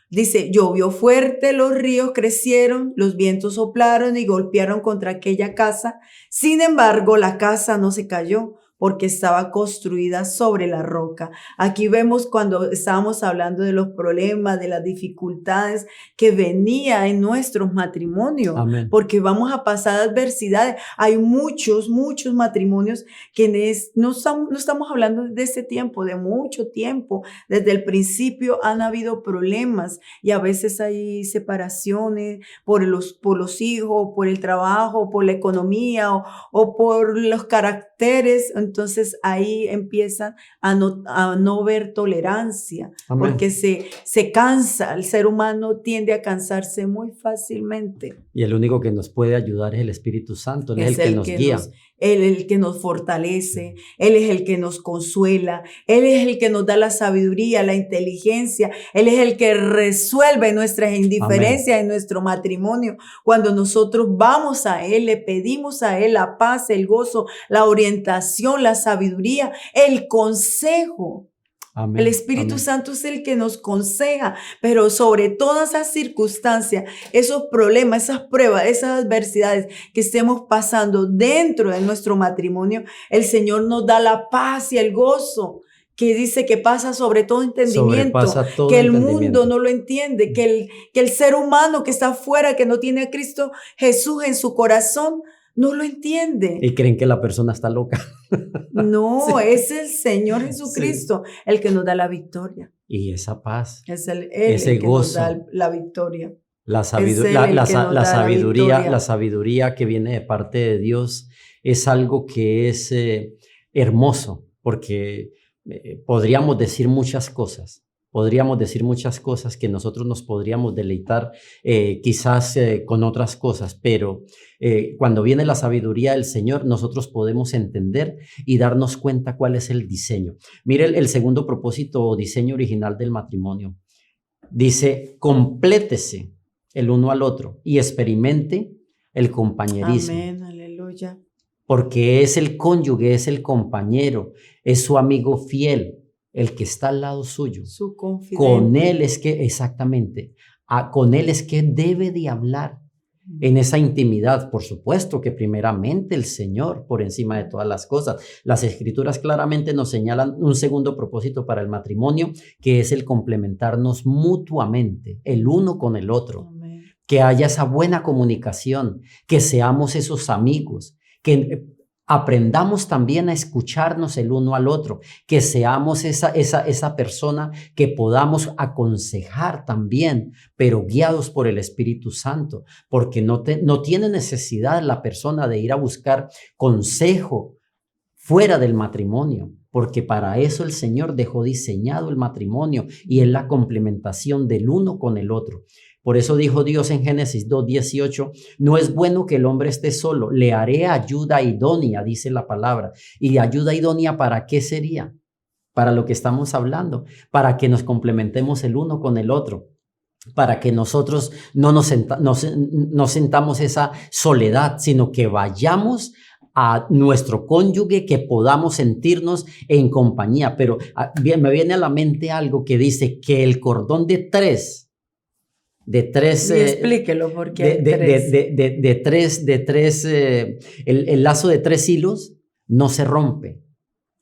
Dice, llovió fuerte, los ríos crecieron, los vientos soplaron y golpearon contra aquella casa. Sin embargo, la casa no se cayó porque estaba construida sobre la roca. Aquí vemos cuando estábamos hablando de los problemas, de las dificultades que venía en nuestros matrimonios, Amén. porque vamos a pasar adversidades. Hay muchos matrimonios que no estamos hablando de este tiempo, de mucho tiempo. Desde el principio han habido problemas y a veces hay separaciones por los hijos, por el trabajo, por la economía o por los caracteres. Entonces ahí empiezan a no ver tolerancia, Amén. porque se cansa, el ser humano tiende a cansarse muy fácilmente. Y el único que nos puede ayudar es el Espíritu Santo, Él es el que nos guía. Él es el que nos fortalece, Él es el que nos consuela, Él es el que nos da la sabiduría, la inteligencia, Él es el que resuelve nuestras indiferencias Amén. en nuestro matrimonio. Cuando nosotros vamos a Él, le pedimos a Él la paz, el gozo, la orientación, la sabiduría, el consejo. Amén. El Espíritu Amén. Santo es el que nos aconseja, pero sobre todas esas circunstancias, esos problemas, esas pruebas, esas adversidades que estemos pasando dentro de nuestro matrimonio, el Señor nos da la paz y el gozo que dice que pasa sobre todo entendimiento, Sobrepasa todo que el entendimiento. mundo no lo entiende, que el ser humano que está afuera, que no tiene a Cristo Jesús en su corazón, no lo entiende. Y creen que la persona está loca. No, Sí. es el Señor Jesucristo el que nos da la victoria. Y esa paz, Es Él ese el que gozo, nos da la victoria. la Es Él sabiduría, el que nos da la victoria. la sabiduría que viene de parte de Dios es algo que es hermoso, porque podríamos decir muchas cosas. Podríamos decir muchas cosas que nosotros nos podríamos deleitar quizás con otras cosas, pero cuando viene la sabiduría del Señor, nosotros podemos entender y darnos cuenta cuál es el diseño. Mire el segundo propósito o diseño original del matrimonio. Dice, complétese el uno al otro y experimente el compañerismo. Amén, aleluya. Porque es el cónyuge, es el compañero, es su amigo fiel, el que está al lado suyo. Su confidente. Con él es que, exactamente, con él es que debe de hablar en esa intimidad. Por supuesto que primeramente el Señor por encima de todas las cosas. Las Escrituras claramente nos señalan un segundo propósito para el matrimonio, que es el complementarnos mutuamente, el uno con el otro. Amén. Que haya esa buena comunicación, que seamos esos amigos, que aprendamos también a escucharnos el uno al otro, que seamos esa persona que podamos aconsejar también, pero guiados por el Espíritu Santo, porque no tiene necesidad la persona de ir a buscar consejo fuera del matrimonio, porque para eso el Señor dejó diseñado el matrimonio y es la complementación del uno con el otro. Por eso dijo Dios en Génesis 2:18, no es bueno que el hombre esté solo, le haré ayuda idónea, dice la palabra. ¿Y ayuda idónea para qué sería? Para lo que estamos hablando, para que nos complementemos el uno con el otro, para que nosotros no sentamos esa soledad, sino que vayamos a nuestro cónyuge, que podamos sentirnos en compañía. Pero me viene a la mente algo que dice que el cordón de tres, Y explíquelo porque el lazo de 3 hilos no se rompe.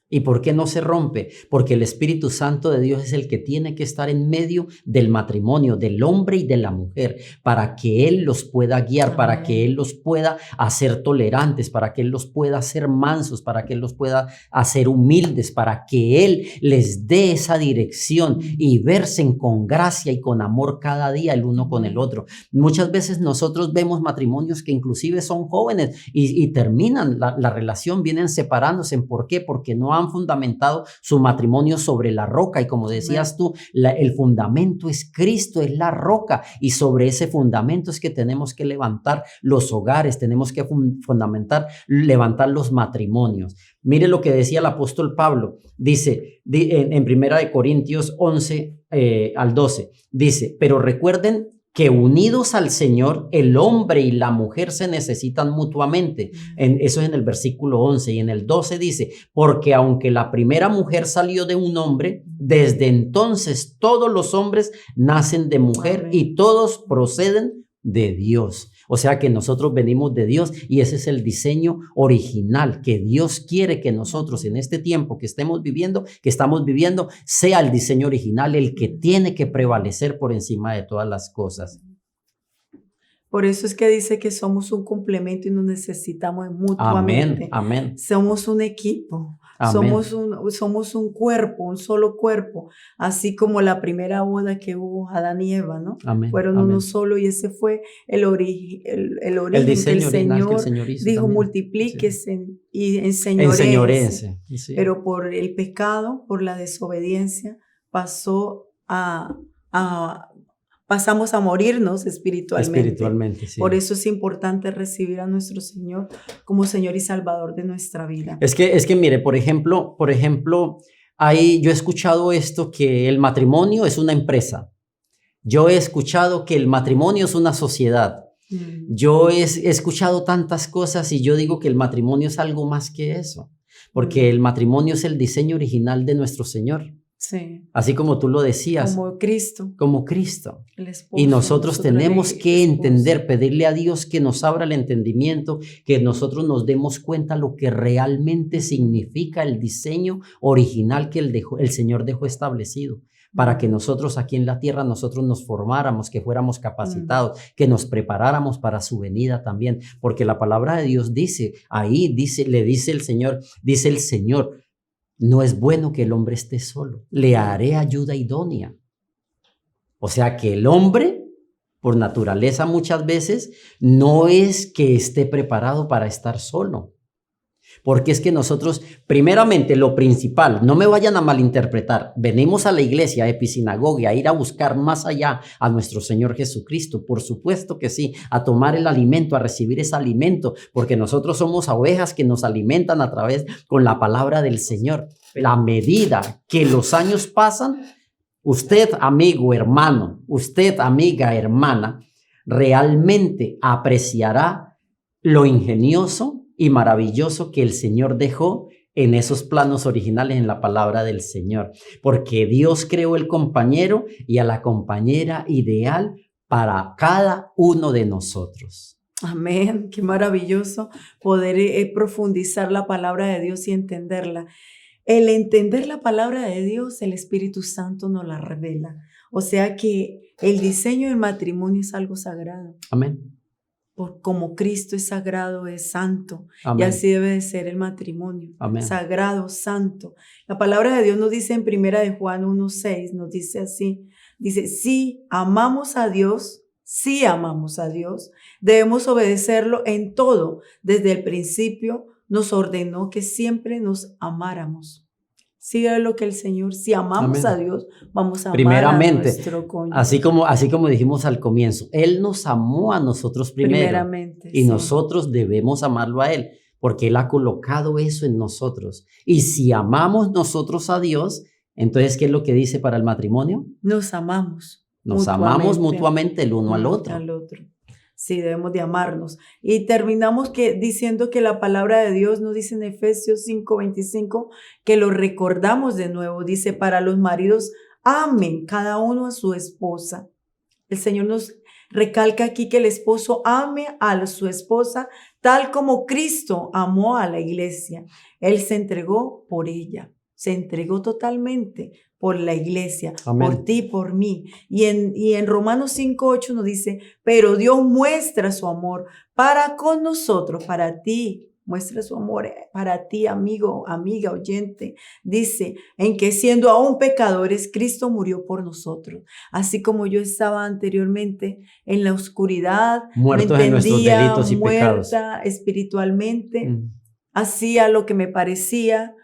¿Y por qué no se rompe? Porque el Espíritu Santo de Dios es el que tiene que estar en medio del matrimonio, del hombre y de la mujer, para que Él los pueda guiar, Amén. para que Él los pueda hacer tolerantes, para que Él los pueda hacer mansos, para que Él los pueda hacer humildes, para que Él les dé esa dirección y versen con gracia y con amor cada día el uno con el otro. Muchas veces nosotros vemos matrimonios que inclusive son jóvenes y terminan la relación, vienen separándose. ¿Por qué? Porque no han fundamentado su matrimonio sobre la roca. Y como decías tú, el fundamento es Cristo, es la roca. Y sobre ese fundamento es que tenemos que levantar los hogares, tenemos que levantar los matrimonios. Mire lo que decía el apóstol Pablo. Dice en 1 Corintios 11 al 12, dice, pero recuerden que unidos al Señor, el hombre y la mujer se necesitan mutuamente. Eso es en el versículo 11. Y en el 12 dice, porque aunque la primera mujer salió de un hombre, desde entonces todos los hombres nacen de mujer. Amén. Y todos proceden de Dios. O sea que nosotros venimos de Dios y ese es el diseño original que Dios quiere que nosotros en este tiempo que estamos viviendo, sea el diseño original el que tiene que prevalecer por encima de todas las cosas. Por eso es que dice que somos un complemento y nos necesitamos mutuamente. Amén, amén. Somos un equipo. Amén. Somos un cuerpo, un solo cuerpo, así como la primera boda que hubo Adán y Eva, ¿no? Amén, fueron amén. uno solo y ese fue el origen el diseño que el Señor hizo dijo, también. multiplíquese Sí. y enseñoréense. Sí. Pero por el pecado, por la desobediencia, pasamos a morirnos espiritualmente. Sí. Por eso es importante recibir a nuestro Señor como Señor y Salvador de nuestra vida. Es que mire, por ejemplo, yo he escuchado esto, que el matrimonio es una empresa. Yo he escuchado que el matrimonio es una sociedad. Yo he escuchado tantas cosas y yo digo que el matrimonio es algo más que eso, porque el matrimonio es el diseño original de nuestro Señor. Sí. Así como tú lo decías. Como Cristo. El esposo, y nosotros tenemos que entender, pedirle a Dios que nos abra el entendimiento, que nosotros nos demos cuenta lo que realmente significa el diseño original que el Señor dejó establecido. Para que nosotros aquí en la tierra nosotros nos formáramos, que fuéramos capacitados, que nos preparáramos para su venida también. Porque la palabra de Dios le dice el Señor, no es bueno que el hombre esté solo, le haré ayuda idónea. O sea que el hombre, por naturaleza muchas veces, no es que esté preparado para estar solo. Porque es que nosotros, primeramente, lo principal, no me vayan a malinterpretar, venimos a la iglesia, a Episinagogia, a ir a buscar más allá a nuestro Señor Jesucristo, por supuesto que sí, a tomar el alimento, a recibir ese alimento, porque nosotros somos ovejas que nos alimentan con la palabra del Señor. La medida que los años pasan, usted, amigo, hermano, usted, amiga, hermana, realmente apreciará lo ingenioso y maravilloso que el Señor dejó en esos planos originales en la palabra del Señor, porque Dios creó el compañero y a la compañera ideal para cada uno de nosotros. Amén, qué maravilloso poder profundizar la palabra de Dios y entenderla. El entender la palabra de Dios, el Espíritu Santo nos la revela. O sea que el diseño del matrimonio es algo sagrado. Amén. Como Cristo es sagrado, es santo. Amén. Y así debe de ser el matrimonio. Amén. Sagrado, santo. La palabra de Dios nos dice en 1 Juan 1:6, nos dice así. Dice, si amamos a Dios, debemos obedecerlo en todo. Desde el principio nos ordenó que siempre nos amáramos. Sí, es lo que el Señor, si amamos Amén. A Dios, vamos a primeramente, amar a nuestro cónyuge. Así como dijimos al comienzo, Él nos amó a nosotros primeramente y sí, nosotros debemos amarlo a Él, porque Él ha colocado eso en nosotros. Y si amamos nosotros a Dios, entonces, ¿qué es lo que dice para el matrimonio? Nos amamos. Nos amamos mutuamente el uno al otro. Sí, debemos de amarnos. Y terminamos diciendo que la palabra de Dios nos dice en Efesios 5:25 que lo recordamos de nuevo. Dice, para los maridos, amen cada uno a su esposa. El Señor nos recalca aquí que el esposo ame a su esposa tal como Cristo amó a la iglesia. Él se entregó por ella. Se entregó totalmente por la iglesia, Amén. Por ti, por mí. Y en Romanos 5:8 nos dice, pero Dios muestra su amor para con nosotros, para ti. Muestra su amor para ti, amigo, amiga, oyente. Dice, en que siendo aún pecadores, Cristo murió por nosotros. Así como yo estaba anteriormente en la oscuridad, muertos en nuestros delitos y pecados, muerta espiritualmente, hacía lo que me parecía,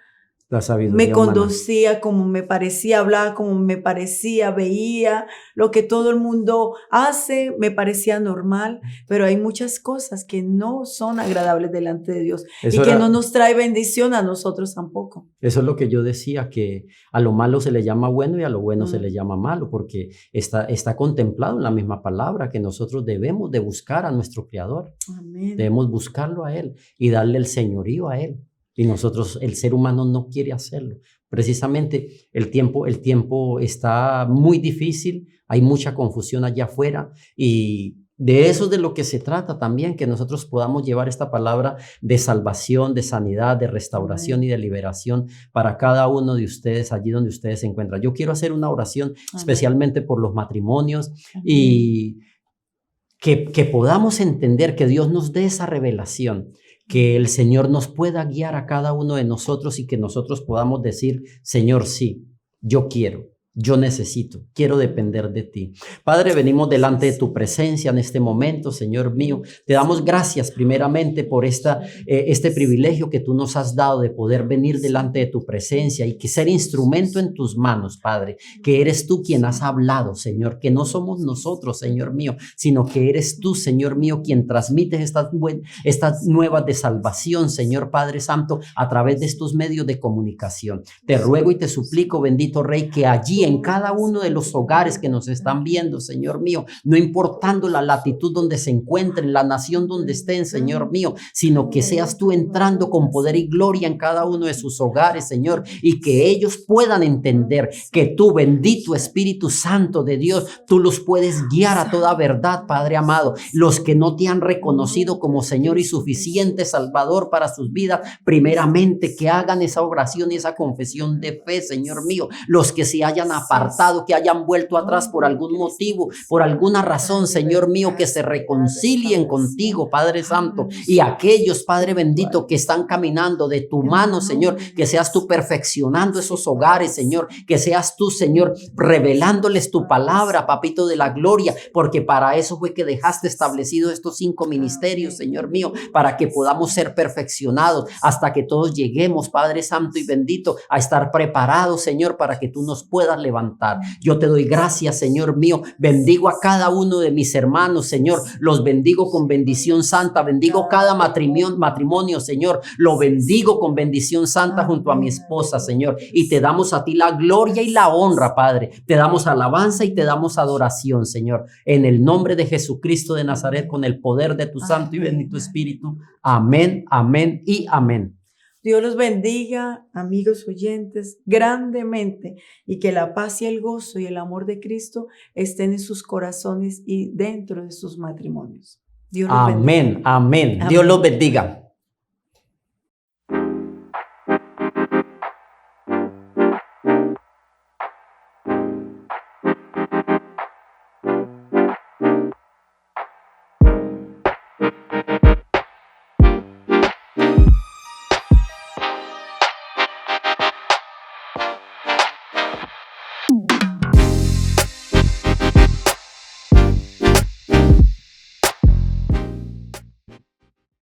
La Me sabiduría humana. conducía como me parecía, hablaba como me parecía, veía lo que todo el mundo hace, me parecía normal, pero hay muchas cosas que no son agradables delante de Dios y Eso que no era, nos trae bendición a nosotros tampoco. eso es lo que yo decía, que a lo malo se le llama bueno y a lo bueno se le Mm, llama malo, porque está contemplado en la misma palabra que nosotros debemos de buscar a nuestro Creador. amén. Debemos buscarlo a Él y darle el señorío a Él. Y nosotros, el ser humano no quiere hacerlo. Precisamente el tiempo está muy difícil, hay mucha confusión allá afuera y de eso es de lo que se trata también, que nosotros podamos llevar esta palabra de salvación, de sanidad, de restauración y Amén. de liberación para cada uno de ustedes allí donde ustedes se encuentran. Yo quiero hacer una oración Amén. especialmente por los matrimonios Amén. y que podamos entender, que Dios nos dé esa revelación, que el Amén. Señor nos pueda guiar a cada uno de nosotros y que nosotros podamos decir, Señor, sí, yo quiero. Yo necesito, quiero depender de ti. Padre, venimos delante de Gracias, tu presencia en este momento, Señor mío. Te damos Señor. gracias primeramente por este privilegio que tú nos has dado de poder venir delante de tu presencia y que ser instrumento en tus manos, Padre, que eres tú quien has hablado, Señor, que no somos nosotros, Señor mío, sino que eres tú, Señor mío, quien transmites estas nuevas de salvación, Señor Padre Santo, a través de estos medios de comunicación. Te ruego y te suplico, bendito Rey, que allí en cada uno de los hogares que nos están viendo, Señor mío, no importando la latitud donde se encuentren, la nación donde estén, Señor mío, sino que seas tú entrando con poder y gloria en cada uno de sus hogares, Señor, y que ellos puedan entender que tú, bendito Espíritu Santo de Dios, tú los puedes guiar a toda verdad, Padre amado. Los que no te han reconocido como Señor y suficiente Salvador para sus vidas, primeramente que hagan esa oración y esa confesión de fe, Señor mío. Los que se hayan apartado, que hayan vuelto atrás por algún motivo, por alguna razón, Señor mío, que se reconcilien contigo, Padre Santo. Y aquellos, Padre bendito, que están caminando de tu mano, Señor, que seas tú perfeccionando esos hogares, Señor, que seas tú, Señor, revelándoles tu palabra, Papito de la gloria, porque para eso fue que dejaste establecidos estos 5 ministerios, Señor mío, para que podamos ser perfeccionados hasta que todos lleguemos, Padre Santo y bendito, a estar preparados, Señor, para que tú nos puedas levantar. Yo te doy gracias, Señor mío. Bendigo a cada uno de mis hermanos, Señor. Los bendigo con bendición santa. Bendigo cada matrimonio, Señor. Lo bendigo con bendición santa junto a mi esposa, Señor. Y te damos a ti la gloria y la honra, Padre. Te damos alabanza y te damos adoración, Señor. En el nombre de Jesucristo de Nazaret, con el poder de tu santo y bendito Espíritu. Amén, amén y amén. Dios los bendiga, amigos oyentes, grandemente, y que la paz y el gozo y el amor de Cristo estén en sus corazones y dentro de sus matrimonios. Dios los bendiga. Amén, amén. Dios los Amén. bendiga.